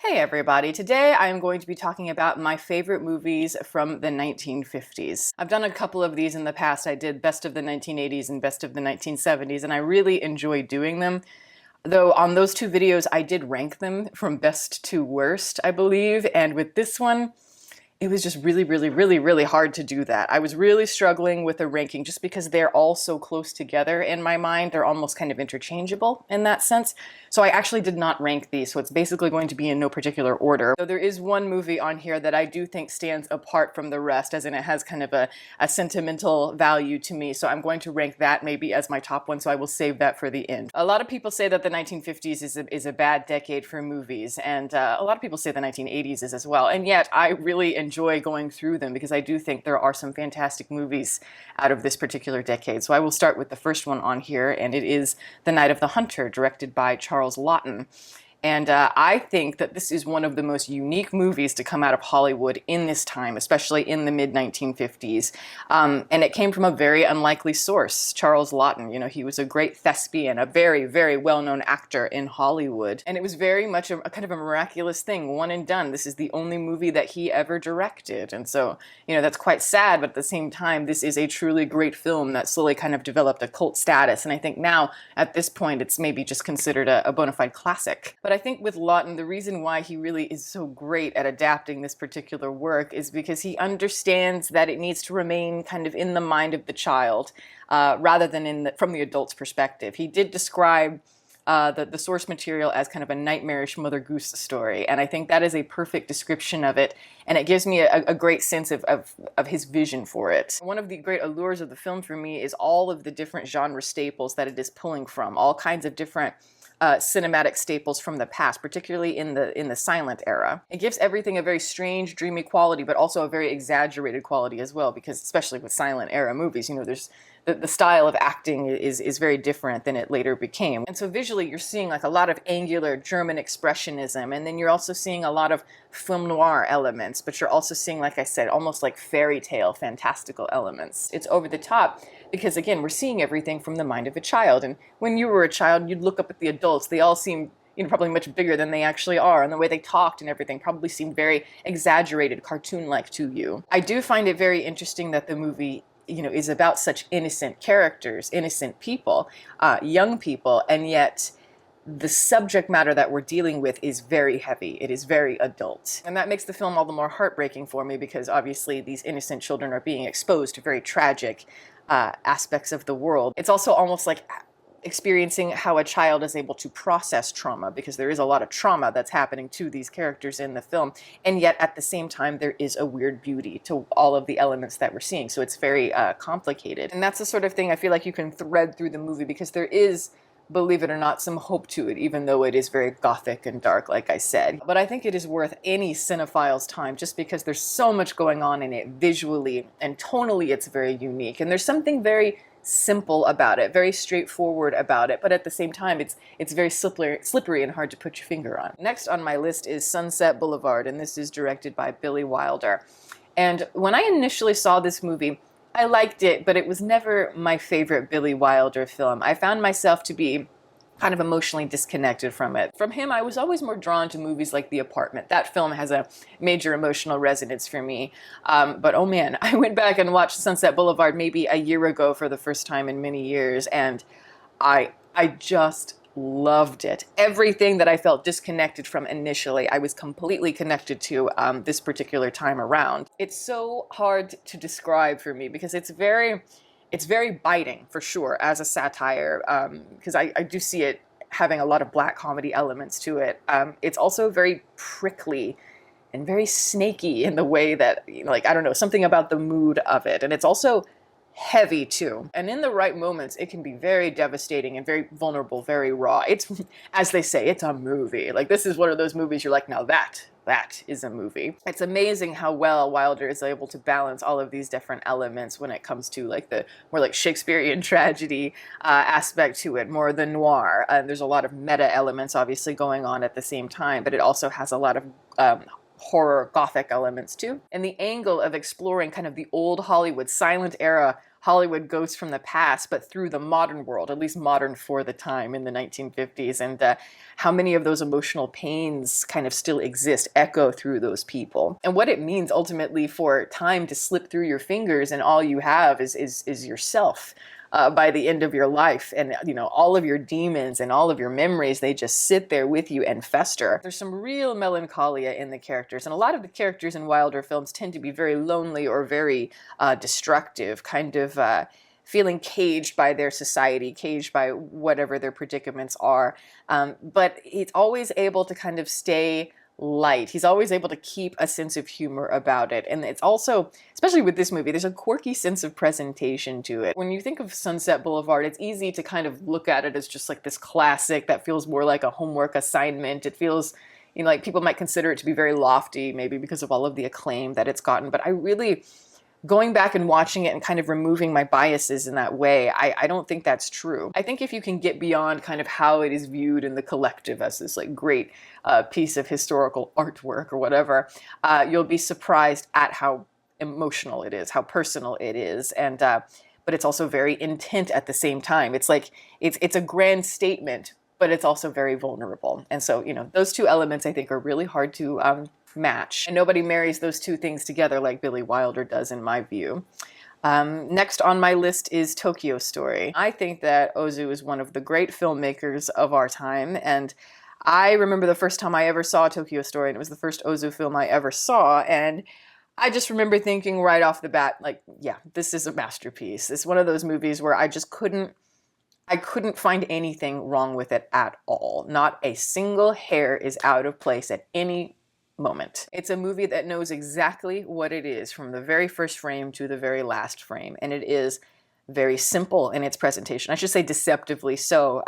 Hey everybody, today I am going to be talking about my favorite movies from the 1950s. I've done a couple of these in the past. I did Best of the 1980s and Best of the 1970s, and I really enjoy doing them. Though on those two videos I did rank them from best to worst, I believe, and with this one, it was just really hard to do that. I was really struggling with the ranking just because they're all so close together in my mind. They're almost kind of interchangeable in that sense. So I actually did not rank these, so it's basically going to be in no particular order. So there is one movie on here that I do think stands apart from the rest, as in it has kind of a sentimental value to me. So I'm going to rank that maybe as my top one, so I will save that for the end. A lot of people say that the 1950s is a bad decade for movies, and a lot of people say the 1980s is as well. And yet I really enjoy going through them because I do think there are some fantastic movies out of this particular decade. So I will start with the first one on here, and it is The Night of the Hunter, directed by Charles Laughton. And I think that this is one of the most unique movies to come out of Hollywood in this time, especially in the mid-1950s. And it came from a very unlikely source, Charles Laughton. You know, he was a great thespian, a very well-known actor in Hollywood. And it was very much a kind of a miraculous thing, one and done. This is the only movie that he ever directed. And so, you know, that's quite sad, but at the same time, this is a truly great film that slowly kind of developed a cult status. And I think now, at this point, it's maybe just considered a bona fide classic. But I think with Laughton, the reason why he really is so great at adapting this particular work is because he understands that it needs to remain kind of in the mind of the child rather than from the adult's perspective. He did describe the source material as kind of a nightmarish Mother Goose story, and I think that is a perfect description of it, and it gives me a great sense of his vision for it. One of the great allures of the film for me is all of the different genre staples that it is pulling from, all kinds of different cinematic staples from the past, particularly in the silent era. It gives everything a very strange, dreamy quality, but also a very exaggerated quality as well, because especially with silent era movies, you know, there's the style of acting is very different than it later became. And so visually you're seeing like a lot of angular German expressionism, and then you're also seeing a lot of film noir elements, but you're also seeing, like I said, almost like fairy tale fantastical elements. It's over the top because, again, we're seeing everything from the mind of a child. And when you were a child, you'd look up at the adults. They all seemed, you know, probably much bigger than they actually are, and the way they talked and everything probably seemed very exaggerated, cartoon-like to you. I do find it very interesting that the movie, you know, is about such innocent characters, innocent people, young people, and yet the subject matter that we're dealing with is very heavy. It is very adult. And that makes the film all the more heartbreaking for me because obviously these innocent children are being exposed to very tragic aspects of the world. It's also almost like experiencing how a child is able to process trauma, because there is a lot of trauma that's happening to these characters in the film, and yet at the same time there is a weird beauty to all of the elements that we're seeing, so it's very complicated. And that's the sort of thing I feel like you can thread through the movie, because there is, believe it or not, some hope to it, even though it is very gothic and dark, like I said. But I think it is worth any cinephile's time just because there's so much going on in it visually, and tonally it's very unique, and there's something very simple about it, very straightforward about it, but at the same time it's very slippery and hard to put your finger on. Next on my list is Sunset Boulevard, and this is directed by Billy Wilder. And when I initially saw this movie, I liked it, but it was never my favorite Billy Wilder film. I found myself to be kind of emotionally disconnected from it. From him, I was always more drawn to movies like The Apartment. That film has a major emotional resonance for me. But oh man, I went back and watched Sunset Boulevard maybe a year ago for the first time in many years, and I just loved it. Everything that I felt disconnected from initially, I was completely connected to this particular time around. It's so hard to describe for me because it's very biting, for sure, as a satire, because I do see it having a lot of black comedy elements to it. It's also very prickly and very snaky in the way that, you know, like, I don't know, something about the mood of it. And it's also heavy too. And in the right moments, it can be very devastating and very vulnerable, very raw. It's, as they say, it's a movie. Like, this is one of those movies you're like, now that is a movie. It's amazing how well Wilder is able to balance all of these different elements when it comes to like the more like Shakespearean tragedy aspect to it, more the noir. There's a lot of meta elements obviously going on at the same time, but it also has a lot of horror gothic elements too. And the angle of exploring kind of the old Hollywood silent era Hollywood ghosts from the past, but through the modern world, at least modern for the time in the 1950s, and how many of those emotional pains kind of still exist, echo through those people, and what it means ultimately for time to slip through your fingers and all you have is yourself. By the end of your life, and all of your demons and all of your memories, they just sit there with you and fester. There's some real melancholia in the characters, and a lot of the characters in Wilder films tend to be very lonely or very destructive, kind of feeling caged by their society, caged by whatever their predicaments are. But he's always able to kind of stay light. He's always able to keep a sense of humor about it. And it's also, especially with this movie, there's a quirky sense of presentation to it. When you think of Sunset Boulevard, it's easy to kind of look at it as just like this classic that feels more like a homework assignment. It feels, like people might consider it to be very lofty, maybe because of all of the acclaim that it's gotten. But I really, going back and watching it and kind of removing my biases in that way, I don't think that's true. I think if you can get beyond kind of how it is viewed in the collective as this like great piece of historical artwork or whatever, you'll be surprised at how emotional it is, how personal it is, and but it's also very intent at the same time. It's like it's a grand statement, but it's also very vulnerable. And so, those two elements I think are really hard to match. And nobody marries those two things together like Billy Wilder does, in my view. Next on my list is Tokyo Story. I think that Ozu is one of the great filmmakers of our time, and I remember the first time I ever saw Tokyo Story, and it was the first Ozu film I ever saw, and I just remember thinking right off the bat, like, yeah, this is a masterpiece. It's one of those movies where I couldn't find anything wrong with it at all. Not a single hair is out of place at any moment. It's a movie that knows exactly what it is from the very first frame to the very last frame, and it is very simple in its presentation. I should say deceptively so,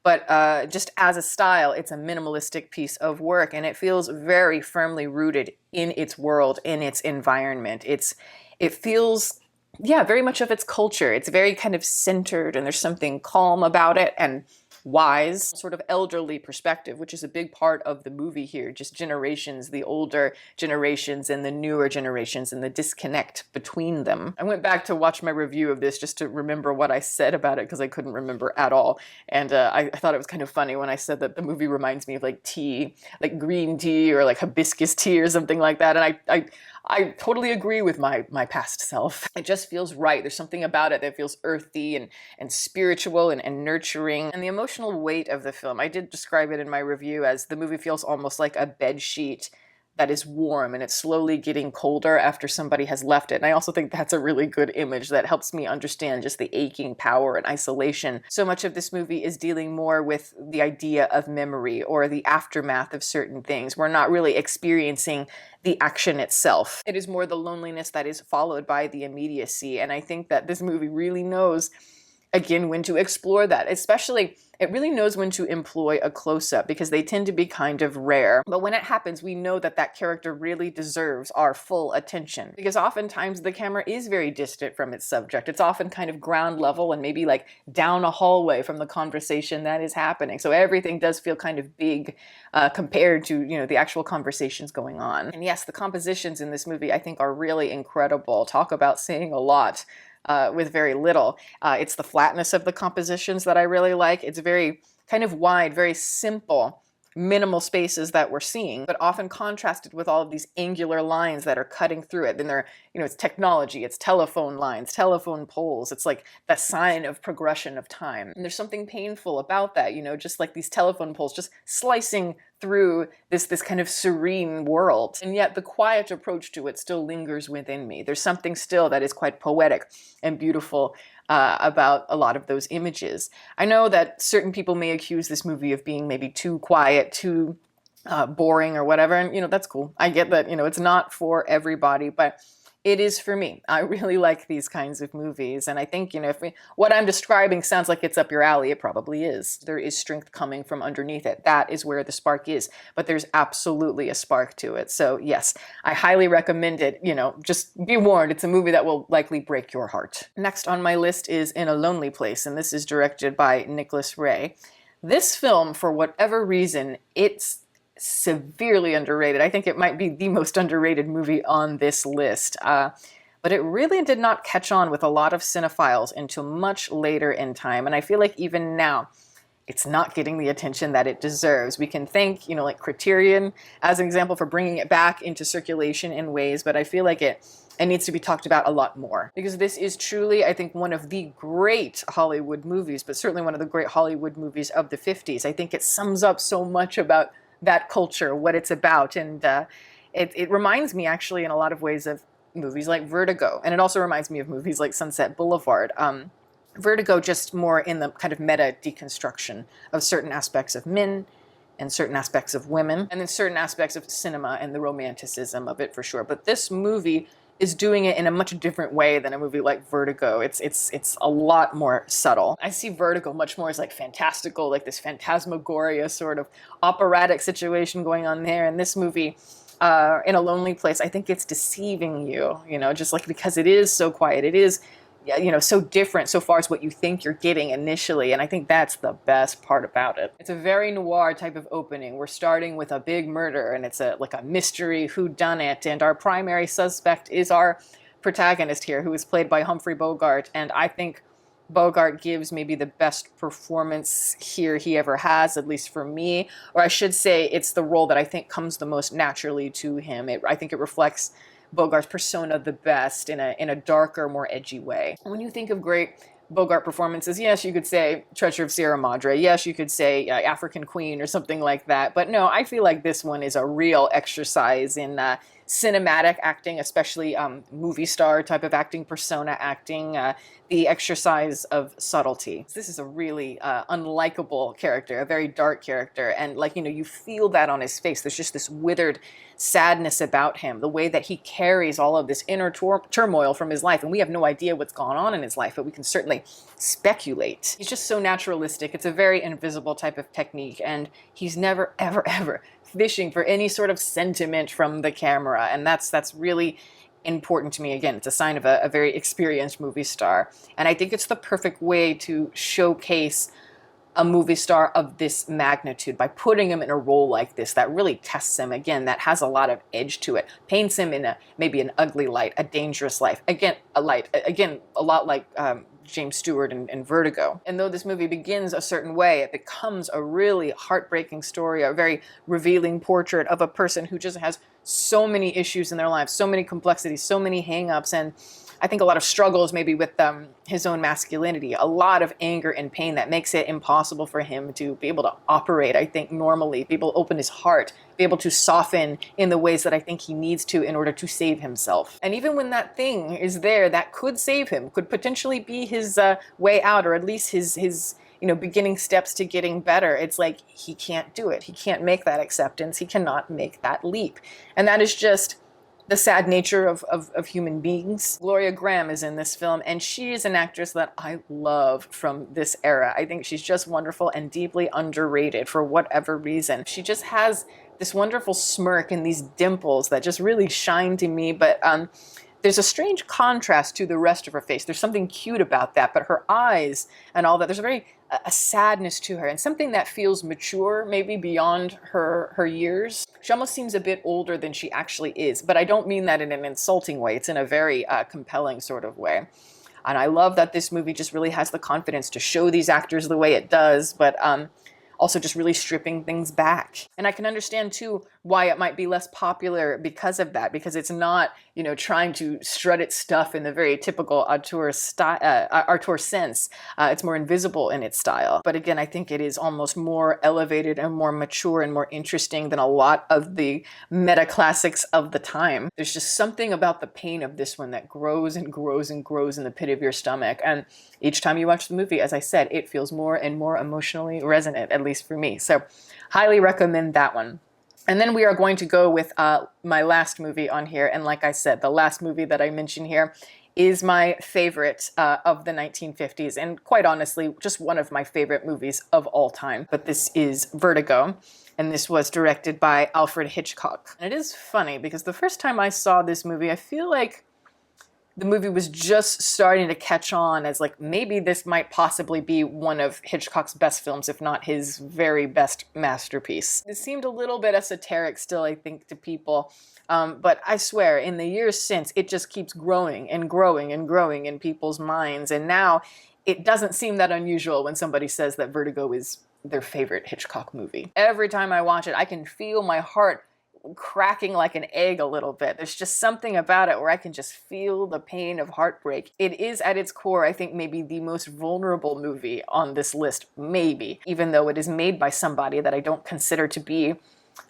but just as a style, it's a minimalistic piece of work, and it feels very firmly rooted in its world, in its environment. It feels, yeah, very much of its culture. It's very kind of centered, and there's something calm about it, and wise, sort of elderly perspective, which is a big part of the movie here. Just generations, the older generations and the newer generations, and the disconnect between them. I went back to watch my review of this just to remember what I said about it, because I couldn't remember at all. And I thought it was kind of funny when I said that the movie reminds me of like tea, like green tea or like hibiscus tea or something like that. And I totally agree with my past self. It just feels right. There's something about it that feels earthy and spiritual and nurturing. And the emotional weight of the film, I did describe it in my review as the movie feels almost like a bed sheet that is warm and it's slowly getting colder after somebody has left it. And I also think that's a really good image that helps me understand just the aching power and isolation. So much of this movie is dealing more with the idea of memory or the aftermath of certain things. We're not really experiencing the action itself. It is more the loneliness that is followed by the immediacy. And I think that this movie really knows, again, when to explore that. Especially, it really knows when to employ a close-up, because they tend to be kind of rare. But when it happens, we know that that character really deserves our full attention, because oftentimes the camera is very distant from its subject. It's often kind of ground level and maybe like down a hallway from the conversation that is happening. So everything does feel kind of big compared to, the actual conversations going on. And yes, the compositions in this movie I think are really incredible. Talk about saying a lot with very little. It's the flatness of the compositions that I really like. It's very kind of wide, very simple, minimal spaces that we're seeing, but often contrasted with all of these angular lines that are cutting through it. Then there, it's technology, it's telephone lines, telephone poles. It's like that sign of progression of time. And there's something painful about that, just like these telephone poles just slicing through this kind of serene world. And yet the quiet approach to it still lingers within me. There's something still that is quite poetic and beautiful about a lot of those images. I know that certain people may accuse this movie of being maybe too quiet, too boring or whatever, and that's cool. I get that, it's not for everybody, but it is for me. I really like these kinds of movies, and I think, if what I'm describing sounds like it's up your alley, it probably is. There is strength coming from underneath it. That is where the spark is, but there's absolutely a spark to it. So yes, I highly recommend it. Just be warned, it's a movie that will likely break your heart. Next on my list is In a Lonely Place, and this is directed by Nicholas Ray. This film, for whatever reason, it's severely underrated. I think it might be the most underrated movie on this list. but it really did not catch on with a lot of cinephiles until much later in time. And I feel like even now, it's not getting the attention that it deserves. We can thank, like Criterion as an example for bringing it back into circulation in ways, but I feel like it needs to be talked about a lot more, because this is truly, I think, one of the great Hollywood movies, but certainly one of the great Hollywood movies of the 50s. I think it sums up so much about that culture, what it's about, and it reminds me actually in a lot of ways of movies like Vertigo, and it also reminds me of movies like Sunset Boulevard. Vertigo just more in the kind of meta deconstruction of certain aspects of men and certain aspects of women, and then certain aspects of cinema and the romanticism of it for sure. But this movie is doing it in a much different way than a movie like Vertigo. It's a lot more subtle. I see Vertigo much more as like fantastical, like this phantasmagoria sort of operatic situation going on there. And this movie, In a Lonely Place, I think it's deceiving you, just like because it is so quiet. It is so different so far as what you think you're getting initially. And I think that's the best part about it. It's a very noir type of opening. We're starting with a big murder, and it's like a mystery whodunit. And our primary suspect is our protagonist here, who is played by Humphrey Bogart. And I think Bogart gives maybe the best performance here he ever has, at least for me. Or I should say it's the role that I think comes the most naturally to him. I think it reflects Bogart's persona the best in a darker, more edgy way. When you think of great Bogart performances, yes, you could say Treasure of Sierra Madre. Yes, you could say African Queen or something like that. But no, I feel like this one is a real exercise in cinematic acting, especially movie star type of acting, persona acting, the exercise of subtlety. This is a really unlikable character, a very dark character. And you feel that on his face. There's just this withered sadness about him, the way that he carries all of this inner turmoil from his life. And we have no idea what's gone on in his life, but we can certainly speculate. He's just so naturalistic. It's a very invisible type of technique. And he's never, ever, ever fishing for any sort of sentiment from the camera. And that's really important to me. Again, it's a sign of a very experienced movie star. And I think it's the perfect way to showcase a movie star of this magnitude by putting him in a role like this that really tests him, again, that has a lot of edge to it, paints him in maybe an ugly light, a dangerous life, a lot like James Stewart in Vertigo. And though this movie begins a certain way, it becomes a really heartbreaking story, a very revealing portrait of a person who just has so many issues in their lives, so many complexities, so many hang-ups, and I think a lot of struggles maybe with his own masculinity, a lot of anger and pain that makes it impossible for him to be able to operate, I think, normally, be able to open his heart, be able to soften in the ways that I think he needs to in order to save himself. And even when that thing is there that could save him, could potentially be his way out, or at least his beginning steps to getting better, it's like he can't do it. He can't make that acceptance. He cannot make that leap. And that is just the sad nature of human beings. Gloria Grahame is in this film, and she is an actress that I love from this era. I think she's just wonderful and deeply underrated for whatever reason. She just has this wonderful smirk and these dimples that just really shine to me, but there's a strange contrast to the rest of her face. There's something cute about that, but her eyes and all that, there's a sadness to her, and something that feels mature, maybe beyond her years. She almost seems a bit older than she actually is, but I don't mean that in an insulting way. It's in a very compelling sort of way. And I love that this movie just really has the confidence to show these actors the way it does, but also just really stripping things back. And I can understand too why it might be less popular because of that, because it's not, trying to strut its stuff in the very typical auteur sense. It's more invisible in its style. But again, I think it is almost more elevated and more mature and more interesting than a lot of the meta classics of the time. There's just something about the pain of this one that grows and grows and grows in the pit of your stomach. And each time you watch the movie, as I said, it feels more and more emotionally resonant, at least for me. So highly recommend that one. And then we are going to go with my last movie on here. And like I said, the last movie that I mention here is my favorite of the 1950s. And quite honestly, just one of my favorite movies of all time. But this is Vertigo. And this was directed by Alfred Hitchcock. And it is funny because the first time I saw this movie, I feel like The movie was just starting to catch on as like, maybe this might possibly be one of Hitchcock's best films, if not his very best masterpiece. It seemed a little bit esoteric still, I think, to people. But I swear, in the years since, it just keeps growing and growing and growing in people's minds. And now it doesn't seem that unusual when somebody says that Vertigo is their favorite Hitchcock movie. Every time I watch it, I can feel my heart cracking like an egg a little bit. There's just something about it where I can just feel the pain of heartbreak. It is at its core, I think, maybe the most vulnerable movie on this list, maybe, even though it is made by somebody that I don't consider to be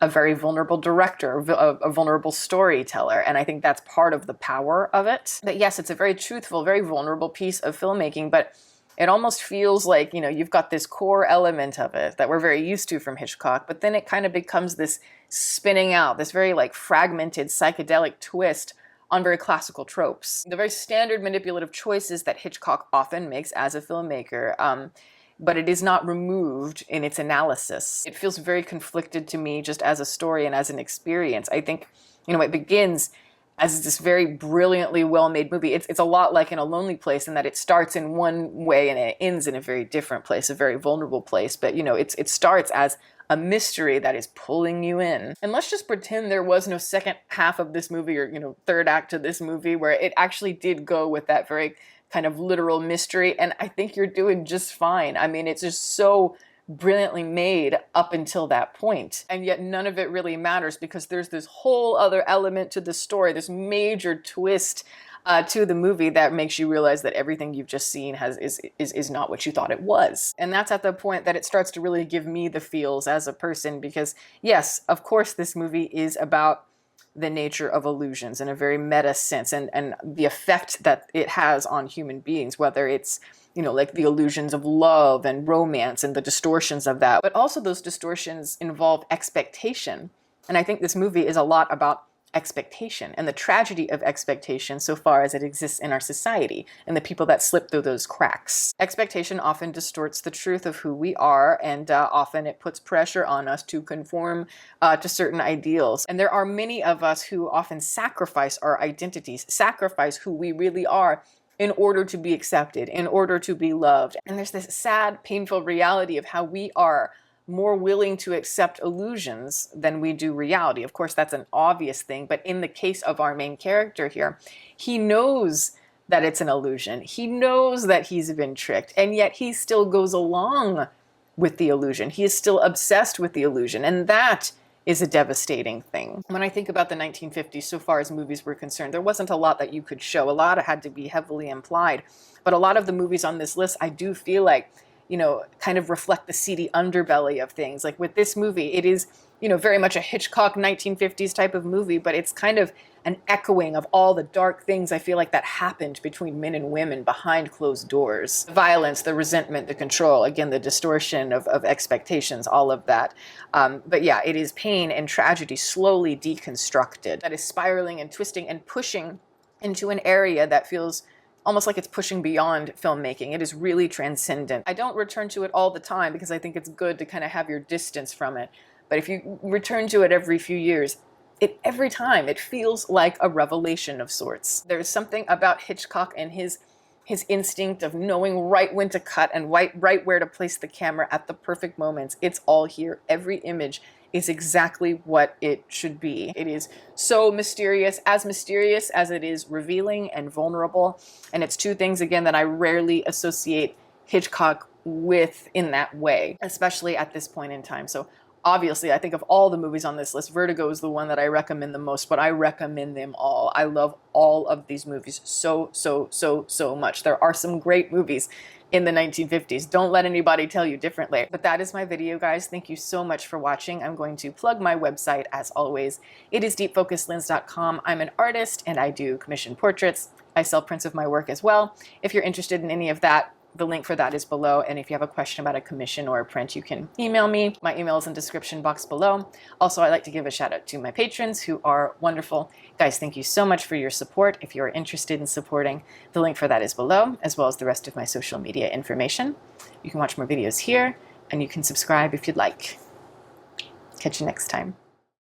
a very vulnerable director, a vulnerable storyteller. And I think that's part of the power of it. That yes, it's a very truthful, very vulnerable piece of filmmaking, but it almost feels like, you know, you've got this core element of it that we're very used to from Hitchcock, but then it kind of becomes this spinning out, this very like fragmented psychedelic twist on very classical tropes. The very standard manipulative choices that Hitchcock often makes as a filmmaker, but it is not removed in its analysis. It feels very conflicted to me just as a story and as an experience. I think, you know, it begins as this very brilliantly well-made movie. It's a lot like In a Lonely Place in that it starts in one way and it ends in a very different place, a very vulnerable place. But, you know, it starts as a mystery that is pulling you in. And let's just pretend there was no second half of this movie or, you know, third act to this movie where it actually did go with that very kind of literal mystery. And I think you're doing just fine. I mean, it's just so brilliantly made up until that point. And yet none of it really matters because there's this whole other element to the story, this major twist to the movie that makes you realize that everything you've just seen is not what you thought it was. And that's at the point that it starts to really give me the feels as a person because yes, of course this movie is about the nature of illusions in a very meta sense and the effect that it has on human beings, whether it's, you know, like the illusions of love and romance and the distortions of that. But also those distortions involve expectation. And I think this movie is a lot about expectation and the tragedy of expectation so far as it exists in our society and the people that slip through those cracks. Expectation often distorts the truth of who we are, and often it puts pressure on us to conform to certain ideals. And there are many of us who often sacrifice our identities, sacrifice who we really are in order to be accepted, in order to be loved. And there's this sad, painful reality of how we are more willing to accept illusions than we do reality. Of course, that's an obvious thing, but in the case of our main character here, he knows that it's an illusion. He knows that he's been tricked, and yet he still goes along with the illusion. He is still obsessed with the illusion, and that is a devastating thing. When I think about the 1950s, so far as movies were concerned, there wasn't a lot that you could show. A lot had to be heavily implied, but a lot of the movies on this list, I do feel like, you know, kind of reflect the seedy underbelly of things. Like with this movie, it is, you know, very much a Hitchcock 1950s type of movie, but it's kind of an echoing of all the dark things I feel like that happened between men and women behind closed doors. The violence, the resentment, the control, again, the distortion of expectations, all of that. But yeah, it is pain and tragedy slowly deconstructed that is spiraling and twisting and pushing into an area that feels almost like it's pushing beyond filmmaking. It is really transcendent. I don't return to it all the time because I think it's good to kind of have your distance from it. But if you return to it every few years, every time it feels like a revelation of sorts. There's something about Hitchcock and his instinct of knowing right when to cut and right where to place the camera at the perfect moments. It's all here. Every image is exactly what it should be. It is so mysterious as it is revealing and vulnerable. And it's two things, again, that I rarely associate Hitchcock with in that way, especially at this point in time. So obviously, I think of all the movies on this list, Vertigo is the one that I recommend the most, but I recommend them all. I love all of these movies so much. There are some great movies in the 1950s. Don't let anybody tell you differently. But that is my video, guys. Thank you so much for watching. I'm going to plug my website as always. It is deepfocuslens.com. I'm an artist and I do commissioned portraits. I sell prints of my work as well. If you're interested in any of that, the link for that is below, and if you have a question about a commission or a print, you can email me. My email is in the description box below. Also, I'd like to give a shout out to my patrons who are wonderful. Guys, thank you so much for your support. If you are interested in supporting, the link for that is below, as well as the rest of my social media information. You can watch more videos here, and you can subscribe if you'd like. Catch you next time.